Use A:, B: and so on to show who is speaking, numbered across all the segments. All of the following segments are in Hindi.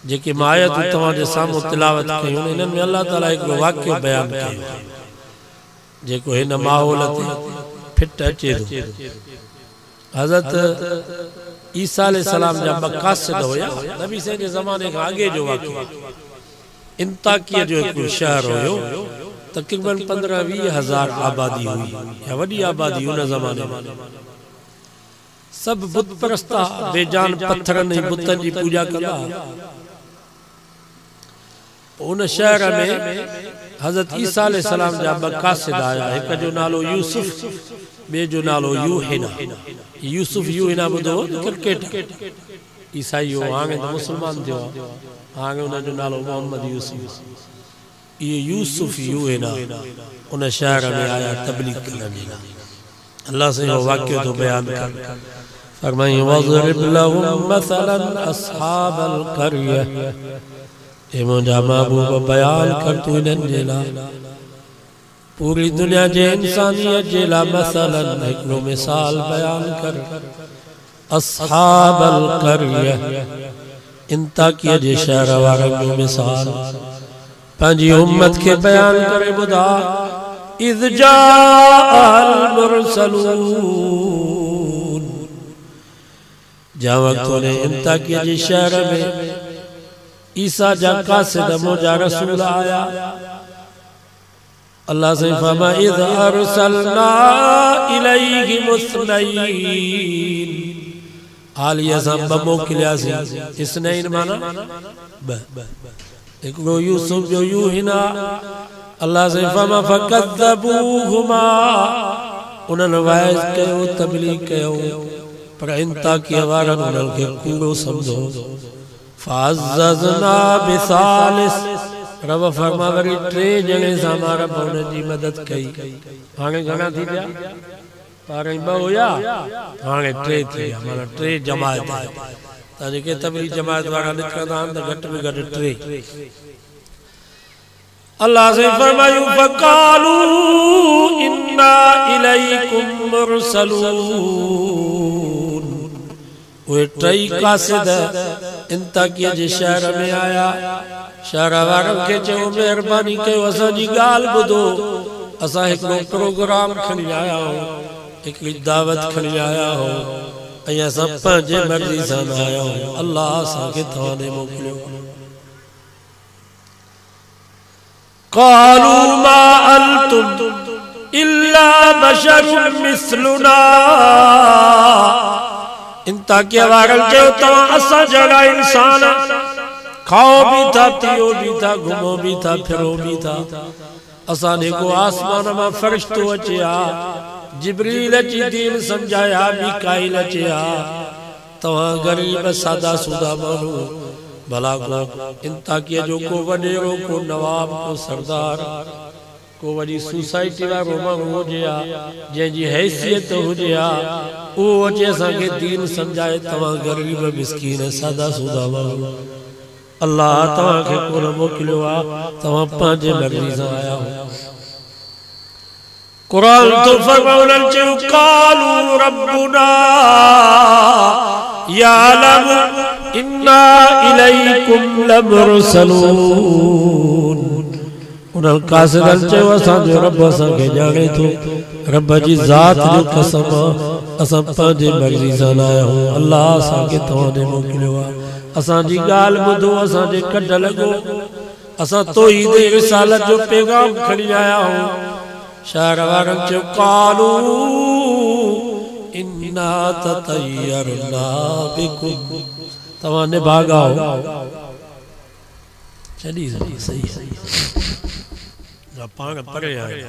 A: जेके मायत तव्हांजे साम्हूं तिलावत कयूं इन्हनि में अल्लाह ताला हिकिड़ो वाक़ियो बयान कयो जेको हिन माहौल ते फिट अचे थो। हज़रत ईसा अलैहिस्सलाम जा मक़ासिद हुया नबी से जे ज़माने खां अॻे जो वाक़ियो। इंताकिया जो हिकिड़ो शहर हुयो, तक़रीबन 15-20 हज़ार आबादी हुई या वॾी आबादी उन ज़माने में। सब बुत परस्ता बेजान पत्थरनि ऐं बुतनि जी पूजा कंदा। उन शहर में हज़रत ईसा अलैहिस्सलाम जा मक़ासिद आया। हिक जो नालो यूसुफ, बे जो नालो यूहिना। यूसुफ यूहिना ॿुधो क्रिकेट ईसाई हो, हाणे तो मुसलमान थियो, हाणे उन जो नालो मोहम्मद यूसुफ। ये यूसुफ यूहिना उन शहर में आया तबलीग करण जे लाइ। अल्लाह से वो वाक़ियो तो बयान कर फरमाई वज़रिब लहुम मसलन अस्हाबल क़रिया। ए मुंहिंजा महबूब बयान कर तू इन्हनि जे लाइ पूरी दुनिया जे इंसानियत जे लाइ मसलन हिकिड़ो मिसाल बयान कर। अस्हाबल क़रिया इंताकिया जे शहर वारनि जो मिसाल पंहिंजी उम्मत के बयान करे ॿुधा। इज़ जाअल मुरसलून जा वक्त ने इंताकिया जे शहर में ईसा जा कासिद मौजा रसूल आया। अल्लाह से फरमा इज़ अरसलना इलैहि मुस्नईन आलिया सां ब मोकिलियासीं। इस्नैन माना ब। हिकिड़ो यूसुफ जो यूहिना। अल्लाह से फरमा फकज़्ज़बूहुमा उन्हनि वाइज़ कयो तबलीग कयो पर इंताकिया वारनि उन्हनि खे कूड़ो सम्झो। फ़अज़्ज़ज़ना बिसालिस रब फरमा वरी 3 ॼणे सां मां रब उन्हनि जी मदद कई। हाणे घणा थी विया? 12 हुया, हाणे 3 थी विया, माना 3 जमायत। त जेके तबलीग जमायत वारा निकिरंदा आहिनि त घटि में घटि 3। अल्लाह से फरमायूं फ़क़ालू इन्ना इलैकुम मुरसलून। वे 3 कासिद इंताकिया जे शहर में आया। शहर वारनि खे चयो महिरबानी कयो असांजी ॻाल्हि ॿुधो। असां हिकिड़ो प्रोग्राम खणी आया आहियूं, हिकिड़ी दावत खणी आया आहियूं ऐं असां पंहिंजे मर्ज़ी सां न आया आहियूं। अल्लाह असांखे तव्हां ॾे मोकिलियो। क़ालू मा अंतुम इल्ला बशरुम मिस्लुना। इंताकिया वारनि चयो तव्हां असां जहिड़ा इंसान, खाओ भी था, पियो भी था, घुमो भी था, फिरो भी था। असां जेको आसमान मां फ़रिश्तो अचे आ, जिब्रील अची दीन समझाया, मीकाईल अचे आ। तव्हां गरीब सादा सूदा माण्हू भला को इंताकिया जो को वडेरो, को नवाब, को सरदार, को वडी सोसाइटी वारो माण्हू हुजे आ, जंहिंजी हैसियत हुजे आ, उहो अचे असांखे दीन समझाए। तव्हां गरीब मिस्कीन सादा सूदा माण्हू, अल्लाह तव्हांखे कोन मोकिलियो आ, तव्हां पंहिंजे मर्ज़ी सां आया हो। कुरान तो फरमाउन चयो क़ालू रब्बुना यालमु इन्ना इलैकुम लमुरसलून। उन्हनि कासिदनि चयो असांजो रब असांखे ॼाणे थो, रब जी ज़ात जो कसम असां पंहिंजे मर्ज़ी सां न आया आहियूं। अल्लाह असांखे तव्हां ॾे मोकिलियो आहे। असांजी ॻाल्हि ॿुधो, असांजे कढ लॻो, असां तौहीद रिसालत जो पैगाम खणी आया आहियूं। शहर वारनि चयो क़ालू इन्ना ततयरना बिकुम। तव्हां निभागा हो। चली सही पाण परे आहे,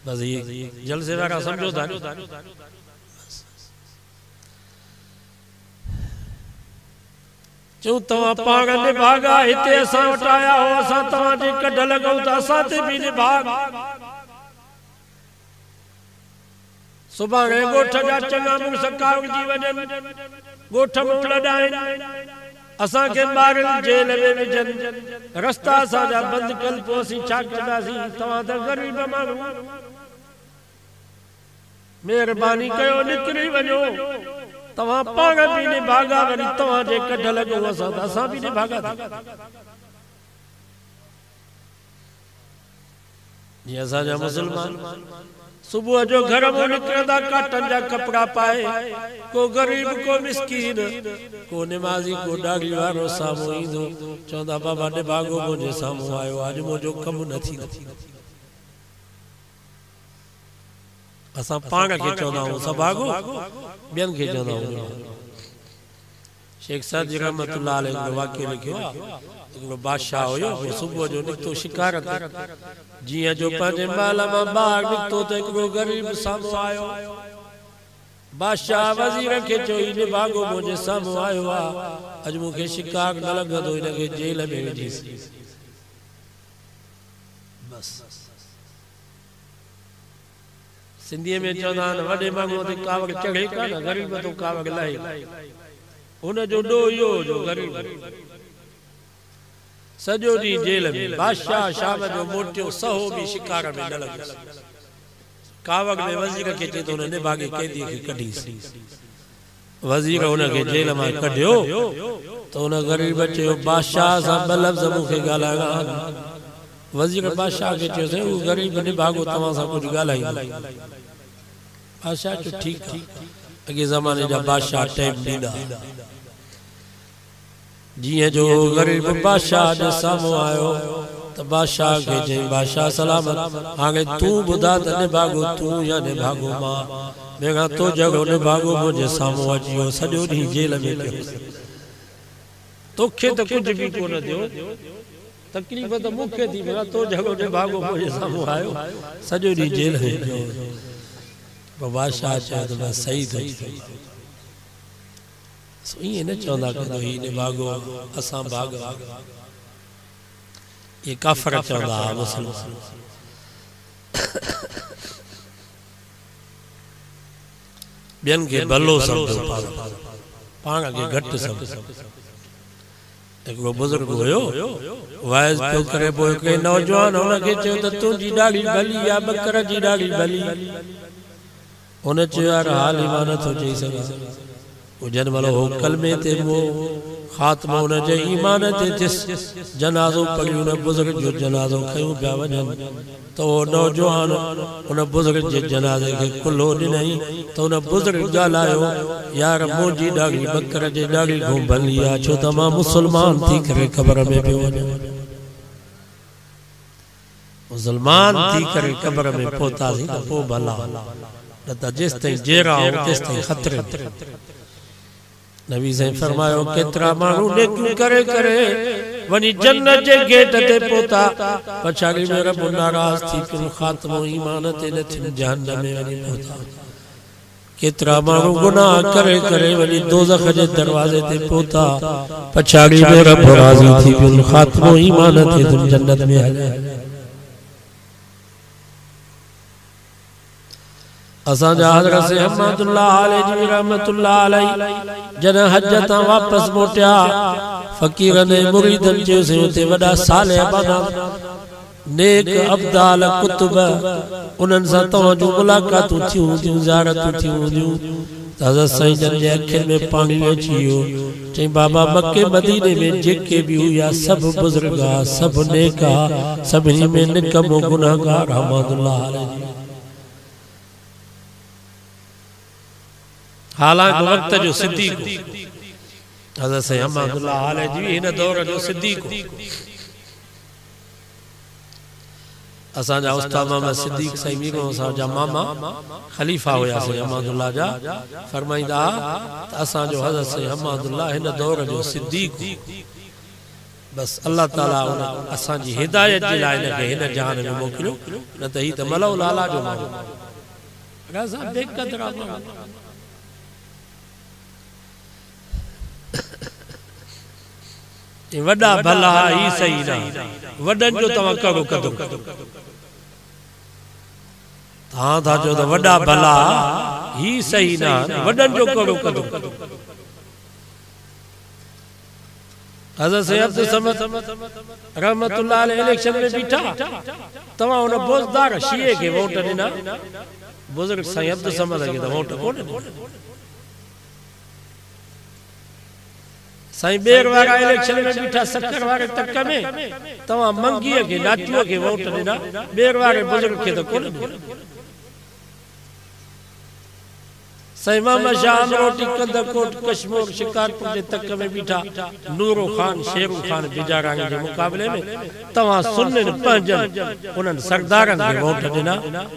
A: बस ये जलसे वारा समझो था। चऊं तव्हां पाण निभागा, हिते असां वटि आया हो, असां तव्हांजे कढ लॻूं था, असां ते बि निभाग। सुभाणे ॻोठ जा चङा मुड़ुस कावजी वञनि, ॻोठ में लॾाइनि, असांखे ॿारनि जेल में विझनि, रस्ता असांजा बंदि कनि, पोइ असीं छा कंदासीं? तव्हां त ग़रीब माण्हू, महिरबानी कयो निकिरी वञो। तवा पाण भी ने भागा वरी तवा जे कढ लगो असा भी ने भागा ये असा जा मुसलमान सुबह जो घर में निकरदा काटन जा कपड़ा पाए को गरीब को मिस्कीन को नमाजी को डागी वारो सामो ईंदो चौंदा बाबा ने भागो मुझे सामो आयो आज मुझो कम नथी असा पाण के चौंदा हूं सब भागो बेन के चौंदा हूं शेख सादी रहमतुल्लाह अलैहि वाक़िया लिखियो एक बादशाह होयो सुबह जो निकतो शिकार जिया जो पंहिंजे महल मां ॿाहिरि निकतो त हिकिड़ो गरीब साम्हूं आयो बादशाह वज़ीर खे चयो इन भागो मुंहिंजे साम्हूं आयो आहे अॼु मूंखे शिकार न लॻंदो हिनखे जेल में विझीसि बस सिंधीअ में चवंदा आहिनि वॾे माण्हूअ ते कावड़ चढ़े कान गरीब तो कावड़ लाहे हुन जो ॾोह इहो जो गरीब सॼो ॾींहुं जेल में बादशाह शाम जो मोटियो सहो बि शिकार में न लॻियुसि कावड़ में वज़ीर खे चए थो हुन भागे कैदीअ खे कढीसि वज़ीर हुनखे जेल मां कढियो त हुन गरीब चयो बादशाह सां ॿ लफ़्ज़ मूंखे ॻाल्हाइणा आहिनि वज़ीर बादशाह खे चयोसि उहो गरीब ने भागो तव्हां सां कुझु ॻाल्हाईंदो बादशाह चयो ठीकु आहे अॻे ज़माने जा बादशाह टाइम ॾींदा जिया जो गरीब बादशाह जे साम्हूं आयो त बादशाह के चई बादशाह सलामत हाणे तू बुधा त ने भागो तू या ने भागो मां बेगा तो जगो ने भागो मुझे साम्हूं अचियो सॼो ॾींहुं जेल में पियो तोखे त कुझु बि कोन थियो तकलीफ़ त मूंखे थी बेगा तो जगो ने भागो मुझे साम्हूं आयो सॼो ॾींहुं जेल में पियो बादशाह चयो त बस सही थी ये न चौंदा कदो ही ने भागो असा भाग ये काफर चौंदा मुसलमान बेन के भलो समझो पाण के घट समझो एक बुजुर्ग होयो वाइज पियो करे पोइ के नौजवान हुनखे चयो त तुंहिंजी ॾाढी भली या बकर जी ॾाढी भली हुन चयो यार हाल ई मां नथो चई सघां जन वालो हो कलमे ते वो खात्मो न जे ईमान ते जिस जनाजो पढ़ियो न बुजुर्ग जो जनाजो खयो पिया वञनि तो नौजवान उन बुजुर्ग जे जनाजे के कुल्हो ॾिनई तो उन बुजुर्ग ॻाल्हायो यार मुंहिंजी ॾाढी बकर जे ॾाढी घो भली आहे छो त मां मुसलमान थी करे क़बर में पियो वञा मुसलमान थी करे क़बर में पहुतासीं त पोइ भला न त जेसि ताईं जेरा हो तेसि ताईं ख़तरे नबी से फरमायो केतरा मानू नेकियूं करे करे वनी जन्नत जे गेट ते पहुता पछाड़ी में रब नाराज थी पियो खात्मो ईमान ते न थिन जहन्नम में वनी पहुता केतरा मानू गुनाह करे करे वनी दोज़ख जे दरवाजे ते पहुता पछाड़ी में रब राजी थी पियो खात्मो ईमान ते तुम जन्नत में हले असांजा हज़रत से अहमदुल्लाह अलैहि रहमतुल्लाह अलैहि जन हज ता वापस मोटिया फकीर ने मुरीदन जो से उते वडा साले बना नेक अब्दाल कुतुब उनन सा तो जो मुलाकात थियूं थियूं ज़ियारतूं थियूं हज़रत साईं जन जे अखियुनि में पानी अचियो चई बाबा मक्के मदीने में जेके भी हुआ सब बुजुर्ग सब नेका सभिनी में निकमो गुनाहगार अहमदुल्लाह अलैहि हालांकि वक्त जो सिद्दीक हज़रत से अहमदुल्लाह अलैहि इन दौर जो सिद्दीक असांजा उस्ताद मोहम्मद सिद्दीक साईं मीर असांजा मामा खलीफा हुया से अहमदुल्लाह जा फरमाईंदा त असांजो हज़रत से अहमदुल्लाह इन दौर जो सिद्दीक बस अल्लाह ताला असांजी हिदायत जे लाइ इनखे हिन जहान में मोकिलियो न त ही त मलउ लाला जो माण्हू असां बेक़दरा माण्हू वडा भला ही सही ना वडन जो तवा करो कदो हां था जो तो वडा भला ही सही ना वडन जो करो कदो हज़रत सैयद समद रहमतुल्लाह अलैहि इलेक्शन में बीठा तवा उन बोझदार शिए के वोट देना बुजुर्ग सैयद समद के वोट कोने साईं बेर वारा इलेक्शन में बीठा सक्कर वारे तक में तवा मंगी के नाटियो के वोट देना बेर वारे बुजुर्ग के तो कोन साईं मामा शाह अमरोटी कंदरकोट कश्मीर शिकारपुर के तक में बीठा नूरो खान शेरू खान बिजारांग के मुकाबले में तवा सुन्नन पंजन उनन सरदारन के वोट देना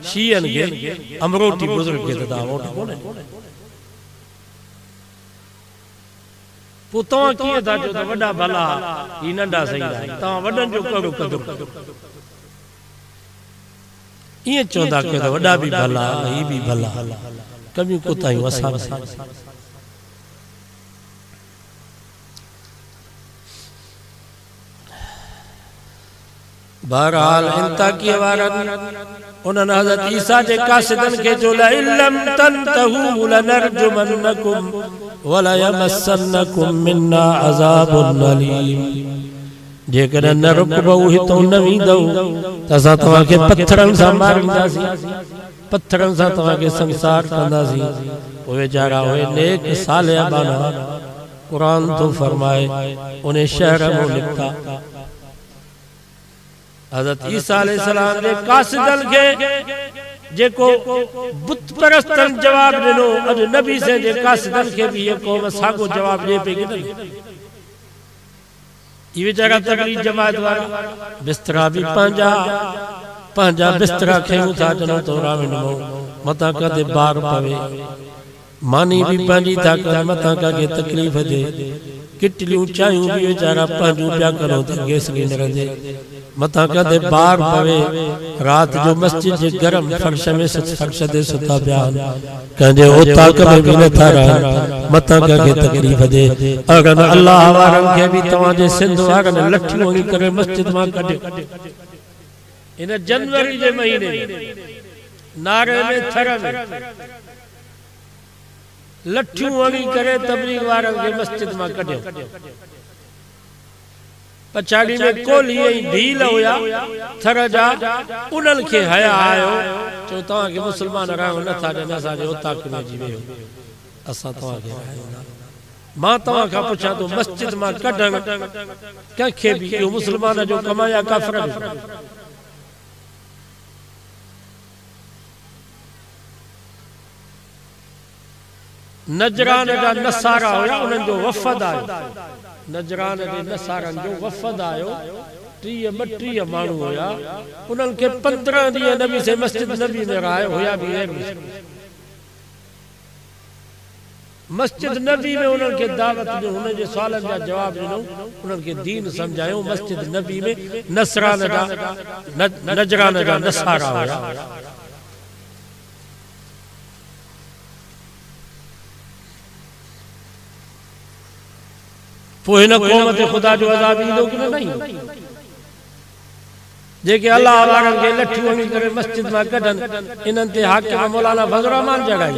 A: शियन के अमरोटी बुजुर्ग के दा वोट कोन पुतवा किए था जो वडा भला ई नंडा सही रहा ता वडन जो करो कदर ये चोंदा के तो वडा भी भला ई भी भला कभी कोताई वसा बहरहाल इंता की वारन उन्होंने हज़रत ईसा के कासिदन के जो ला इल्लम तंतहू लनरजुमन्नकुम वला यमस्सन्नकुम मिन्ना अज़ाबुन अलीम जेकर न रुकबो हितो न वींदो तसा तवा के पत्थरन सा मारंदासी पत्थरन सा तवा के संसार कंदासी ओ बेचारा होए नेक सालिह बाना कुरान तो फरमाए उन्हें शहर में लिखता हज़रत ईसा अलैहि सलाम ने कासिदन के जेको बुत परस्तन जवाब दिनो अज नबी से जे कासिदन के भी ये कौम सागो जवाब दे पे कि ये बेचारा तकलीफ जमात वाला बिस्तरा भी पंजा बिस्तरा खेऊ था जनो तो रावण मो मता कदे बार पवे मानी भी पंजी था कर मता का के तकलीफ दे किटलियों चायूं भी बेचारा पंजू प्या करो तो गैस की न रंदे मता कदे बार पवे रात जो मस्जिद जे गरम फर्श में फर्श दे सुता बयान कंजे ओता कबे भी न था मता का के तकलीफ दे अगर अल्लाह वारन के भी तवा जे सिंध वारन लठियों की करे मस्जिद मा कढे इन जनवरी जे महीने नारे में थर में लठियों वणी करे तबलीग वारन के मस्जिद मा कढे पछाड़ी में कोली ढील होया थर जा उनन के हया आयो जो तवा के मुसलमान रहो न था न सा जो ताक में जीवे असा तवा के मां तवा का पूछा तो मस्जिद मा कढन कखे भी यो मुसलमान जो कमाया काफर नजरान का नसारा होया उनन जो वफद आयो नजरान के नसारन जो वफद आयो 30-32 मानू होया उनन के 15 दिन नबी से मस्जिद नबी में रहा होया भी है मस्जिद नबी में उनन के दावत जो उन जे सवालन का जवाब दिनो उनन के दीन समझायो मस्जिद नबी में नसरान का नजरान का नसारा होया पोइन कौम ते खुदा जो अजाब ईंदो कि नहीं जेके अल्लाह वारन के लठियों में करे मस्जिद में कढन इनन ते हाकिम मौलाना फजल रहमान जगाई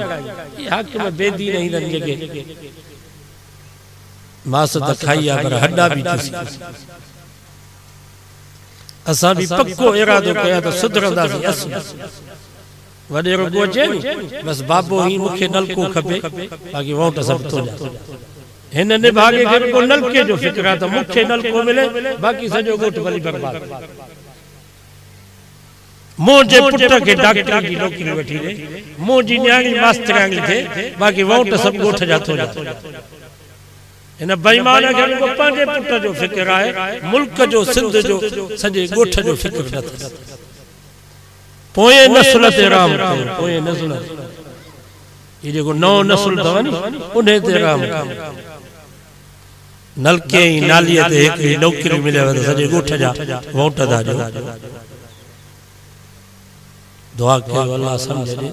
A: ये हाकिम बेदी नहीं दन जेके मास त खाइया पर हड्डा भी थसी असा भी पक्को इरादो कया तो सुधरंदासी अस वडेरो गोचे बस बाबो ही मुखे नलको खपे बाकी वोट सब तो जा हिन ने भागे घर को नलके जो फिक्र तो मुखे नलको मिले बाकी सजो गोट भली बर्बाद मोजे पुट के डॉक्टर की नौकरी बैठी रे मोजी न्याणी मास्टरांगी थे बाकी वोट सब गोठ जातो इन बेईमान घर को पांजे पुट जो फिक्र है मुल्क जो सिंध जो सजे गोठ जो फिक्र न पोए नस्ल ते राम पोए नस्ल ये जो नौ नस्ल दवानी उन्हें ते राम नलके ही नालिए ते एक नौकरी मिले तो सजे गोठ जा वोट दा जो दुआ के अल्लाह समझ दे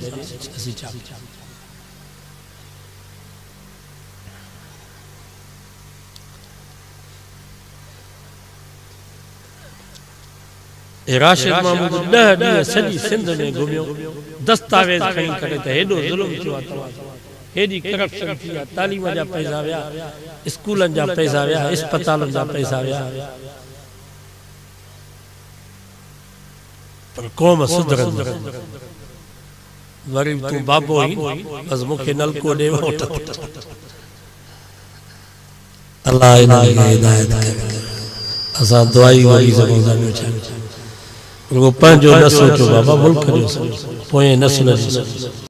A: असी चा राशिद महमूद 10 डी सजी सिंध में घुमियो दस्तावेज खणी करे त हेडो जुल्म थियो तवा हेडी करप्शन थी तालीम जा पैसा वया स्कूलन जा पैसा वया अस्पतालन जा पैसा वया पर कौम सुधरन वरी तू बाबो ही बस मुखे नलको दे वोट अल्लाह इन्हें हिदायत करे असा दुआई वही ज़मीन में छा वो पंजो न सोचो बाबा मुल्क जो पोए न सुन